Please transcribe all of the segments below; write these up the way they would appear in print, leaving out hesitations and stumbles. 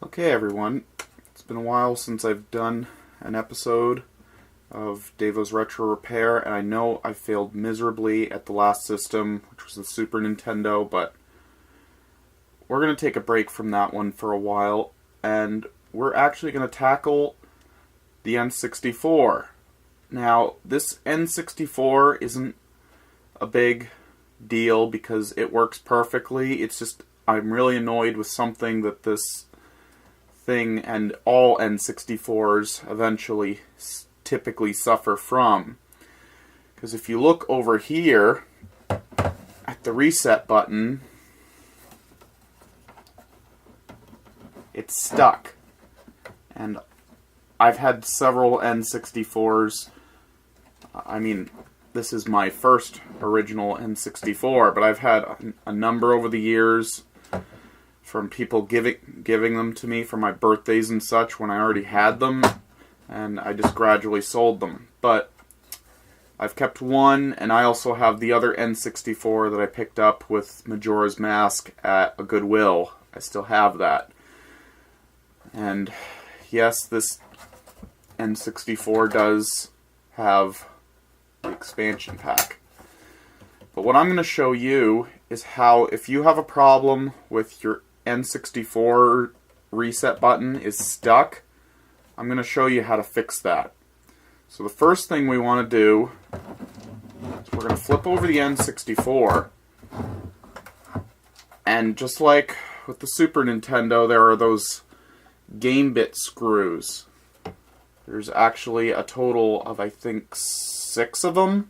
Okay everyone, it's been a while since I've done an episode of Davo's Retro Repair, and I know I failed miserably at the last system, which was the Super Nintendo, but we're going to take a break from that one for a while, and we're actually going to tackle the N64. Now, this N64 isn't a big deal because it works perfectly. It's just I'm really annoyed with something that this thing and all N64s eventually typically suffer from. Because if you look over here at the reset button, it's stuck. And I've had several N64s. I mean, this is my first original N64, but I've had a number over the years from people giving them to me for my birthdays and such when I already had them, and I just gradually sold them. But I've kept one, and I also have the other N64 that I picked up with Majora's Mask at a Goodwill. I still have that. And yes, this N64 does have the expansion pack. But what I'm going to show you is how, if you have a problem with your N64 reset button is stuck, I'm going to show you how to fix that. So the first thing we want to do is we're going to flip over the N64, and just like with the Super Nintendo, there are those game bit screws. There's actually a total of, I think, 6 of them.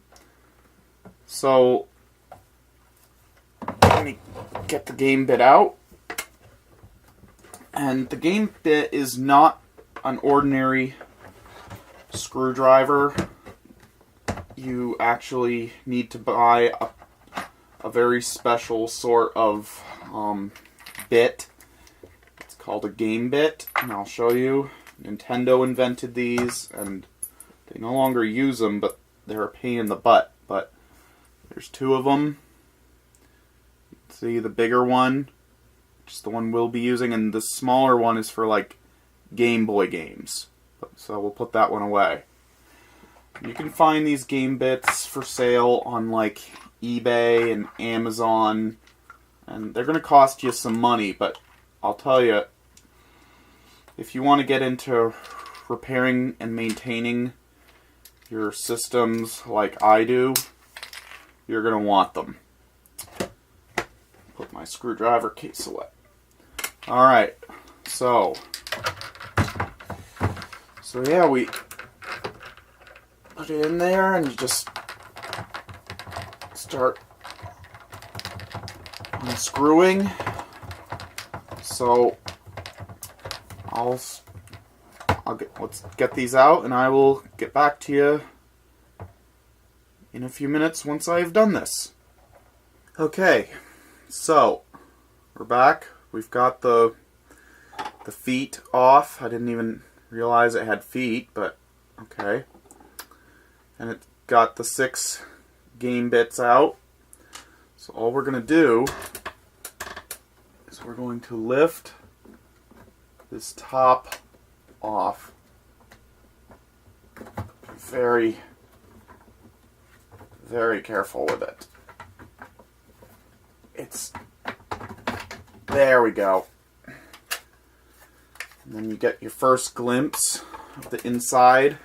So let me get the game bit out. And the game bit is not an ordinary screwdriver. You actually need to buy a very special sort of bit. It's called a game bit, and I'll show you. Nintendo invented these, and they no longer use them, but they're a pain in the butt. But there's 2 of them. See the bigger one, which is the one we'll be using, and the smaller one is for like Game Boy games. So we'll put that one away. You can find these game bits for sale on like eBay and Amazon, and they're going to cost you some money, but I'll tell you, if you want to get into repairing and maintaining your systems like I do, you're going to want them. Put my screwdriver case away. Alright, so yeah, we put it in there, and you just start unscrewing. So let's get these out, and I will get back to you in a few minutes once I've done this. Okay, so we're back. We've got the feet off. I didn't even realize it had feet, but okay. And it got the 6 game bits out. So all we're going to do is we're going to lift this top off. Be very, very careful with it. There we go. And then you get your first glimpse of the inside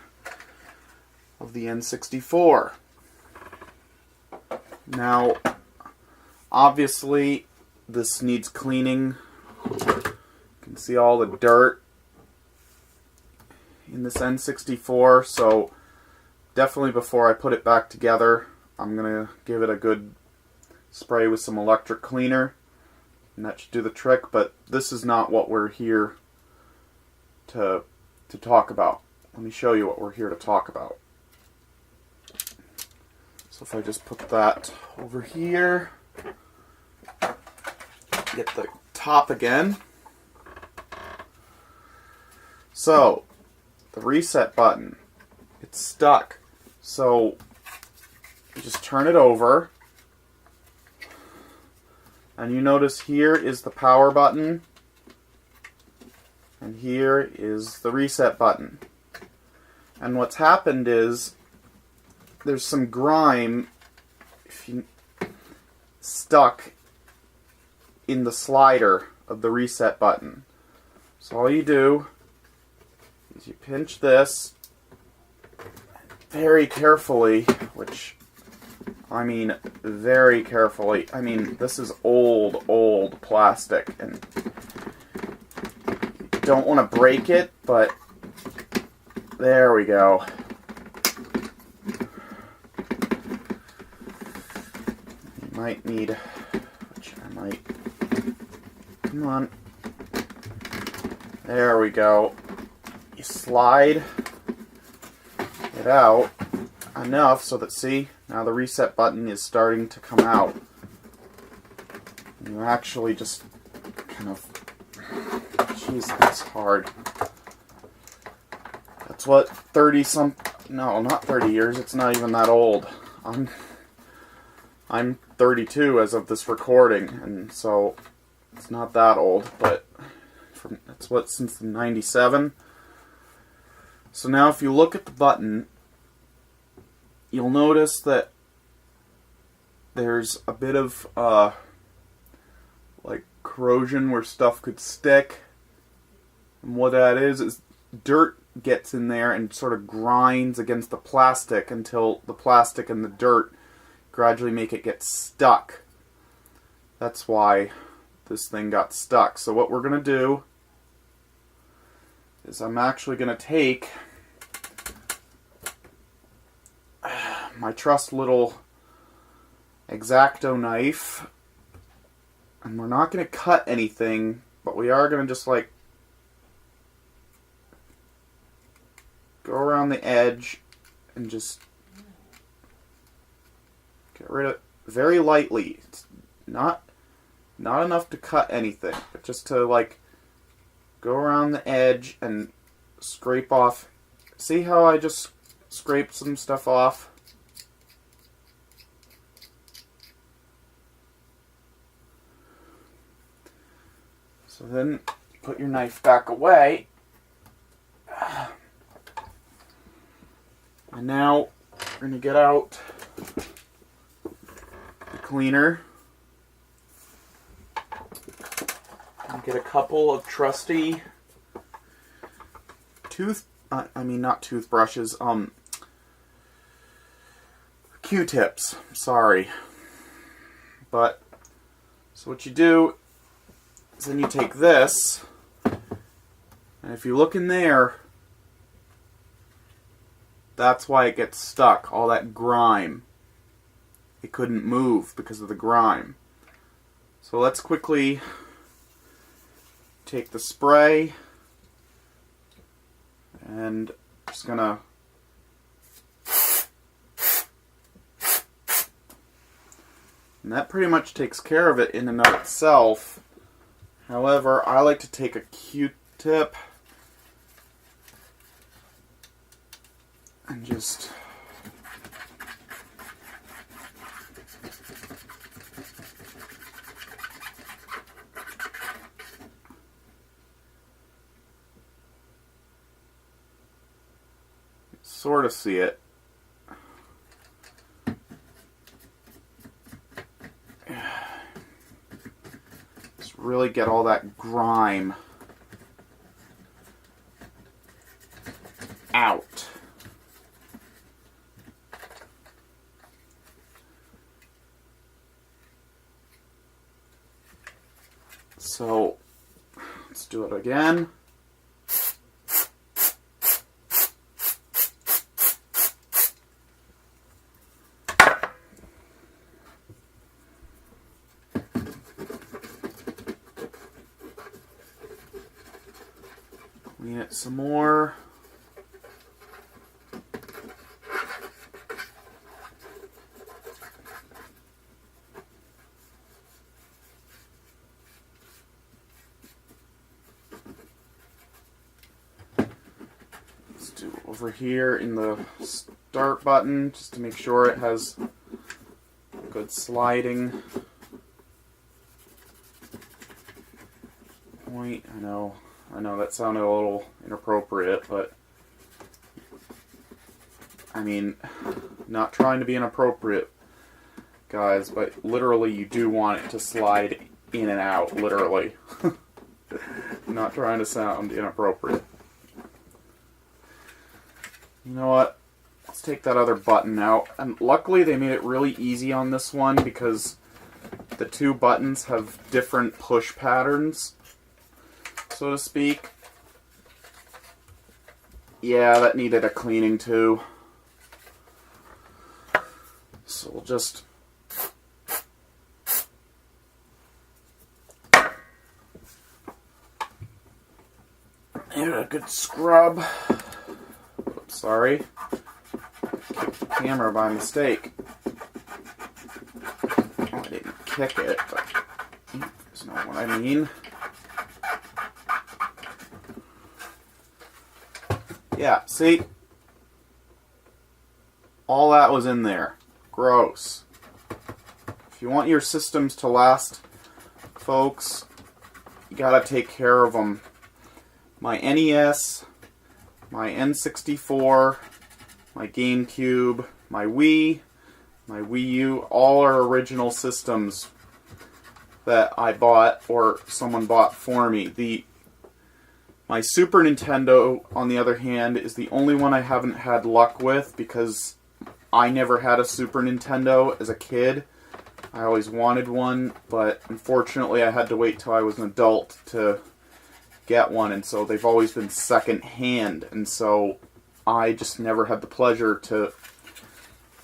of the N64. Now, obviously, this needs cleaning. You can see all the dirt in this N64, so definitely before I put it back together, I'm going to give it a good spray with some electric cleaner, and that should do the trick. But this is not what we're here to talk about. Let me show you what we're here to talk about. So if I just put that over here, get the top again. So the reset button, it's stuck. So you just turn it over, and you notice here is the power button, And here is the reset button. And what's happened is there's some grime stuck in the slider of the reset button. So all you do is you pinch this very carefully, which, I mean, very carefully. I mean, this is old plastic, and you don't want to break it, but there we go. You might need, which I might, come on. There we go. You slide it out enough so that, see, now the reset button is starting to come out. You actually just kind of, jeez, that's hard. That's what, no, not 30 years, it's not even that old. I'm 32 as of this recording, and so it's not that old, but it's what, since 97? So now if you look at the button, you'll notice that there's a bit of like corrosion where stuff could stick. And what that is dirt gets in there and sort of grinds against the plastic until the plastic and the dirt gradually make it get stuck. That's why this thing got stuck. So what we're going to do is I'm actually going to take my trusty little X-Acto knife, and we're not going to cut anything, but we are going to just like go around the edge and just get rid of it very lightly. It's not enough to cut anything, but just to like go around the edge and scrape off. See how I just scraped some stuff off? So then put your knife back away. And now we're going to get out the cleaner and get a couple of trusty not toothbrushes, Q-tips, sorry. But, so what you do is then you take this, and if you look in there, that's why it gets stuck, all that grime. It couldn't move because of the grime. So let's quickly take the spray, and I'm just gonna and that pretty much takes care of it in and of itself. However, I like to take a Q-tip and just sort of see it. Just really get all that grime out. So let's do it again. Clean it some more. Let's do over here in the start button just to make sure it has good sliding point. I know I know that sounded a little inappropriate, but I mean, not trying to be inappropriate, guys, but literally you do want it to slide in and out, literally. Not trying to sound inappropriate. You know what? Let's take that other button out. And luckily they made it really easy on this one because the two buttons have different push patterns, so to speak. Yeah, that needed a cleaning too. So we'll just give it a good scrub. Oops, sorry. Kicked the camera by mistake. Oh, I didn't kick it, but you guys know what I mean. Yeah, see? All that was in there. Gross. If you want your systems to last, folks, you gotta take care of them. My NES, my N64, my GameCube, my Wii U, all are original systems that I bought or someone bought for me. My Super Nintendo, on the other hand, is the only one I haven't had luck with because I never had a Super Nintendo as a kid. I always wanted one, but unfortunately I had to wait till I was an adult to get one, and so they've always been second hand, and so I just never had the pleasure to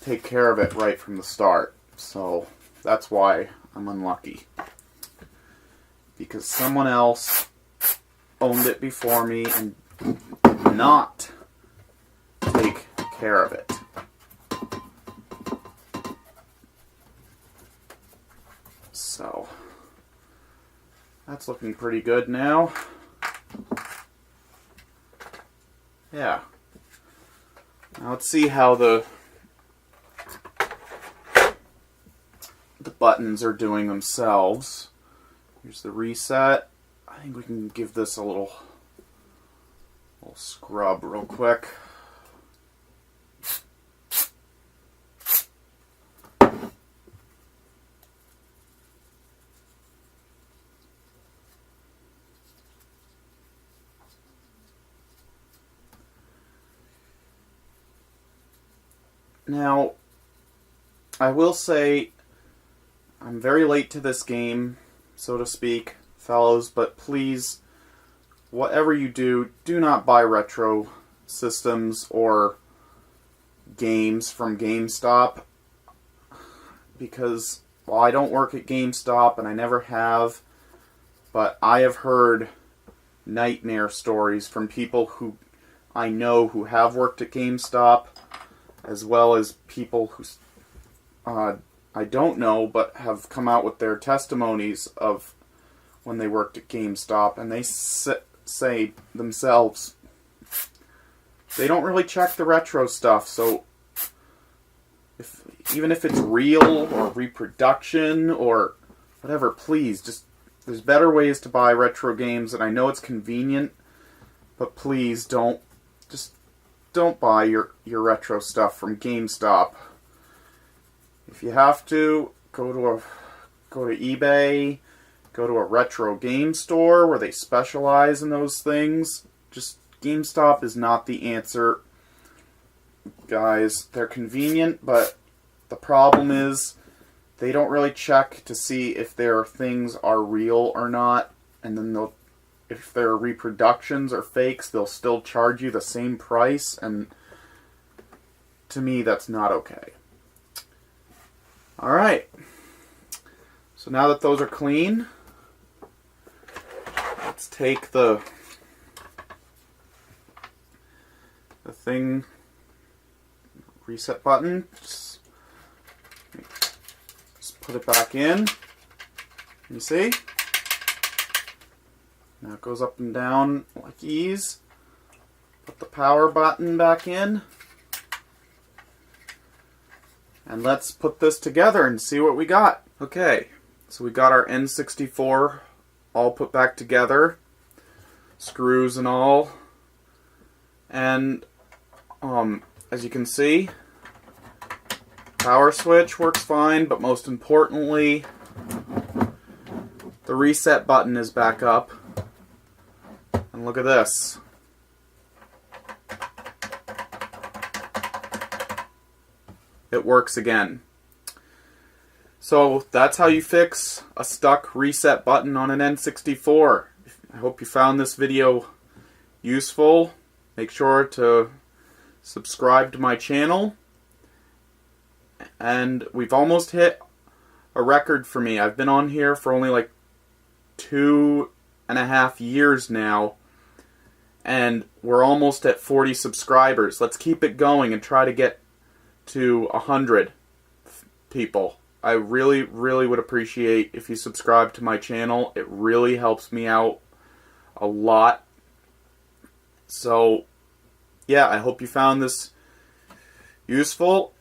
take care of it right from the start. So that's why I'm unlucky. Because someone else owned it before me and did not take care of it. So that's looking pretty good now. Yeah. Now let's see how the buttons are doing themselves. Here's the reset. I think we can give this a little scrub real quick. Now, I will say, I'm very late to this game, so to speak, fellows, but please, whatever you do, do not buy retro systems or games from GameStop, because, well, I don't work at GameStop, and I never have, but I have heard nightmare stories from people who I know who have worked at GameStop, as well as people who I don't know, but have come out with their testimonies of when they worked at GameStop, and they say themselves they don't really check the retro stuff, so even if it's real or reproduction or whatever, please, just, there's better ways to buy retro games, and I know it's convenient, but please don't buy your retro stuff from GameStop. If you have to, go to eBay, go to a retro game store where they specialize in those things. Just, GameStop is not the answer, guys. They're convenient, but the problem is they don't really check to see if their things are real or not, and then if they're reproductions or fakes, they'll still charge you the same price, and to me, that's not okay. Alright, so now that those are clean, let's take the reset button, just put it back in, you see? Now it goes up and down like ease. Put the power button back in. And let's put this together and see what we got. Okay, so we got our N64 all put back together. screws and all. And as you can see, power switch works fine, but most importantly, the reset button is back up. And look at this. It works again. So that's how you fix a stuck reset button on an N64. I hope you found this video useful. Make sure to subscribe to my channel. And we've almost hit a record for me. I've been on here for only like 2.5 years now. And we're almost at 40 subscribers. Let's keep it going and try to get to 100 people. I really, really would appreciate if you subscribe to my channel. It really helps me out a lot. So, yeah, I hope you found this useful,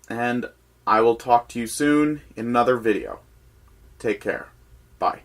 and I will talk to you soon in another video. Take care. Bye.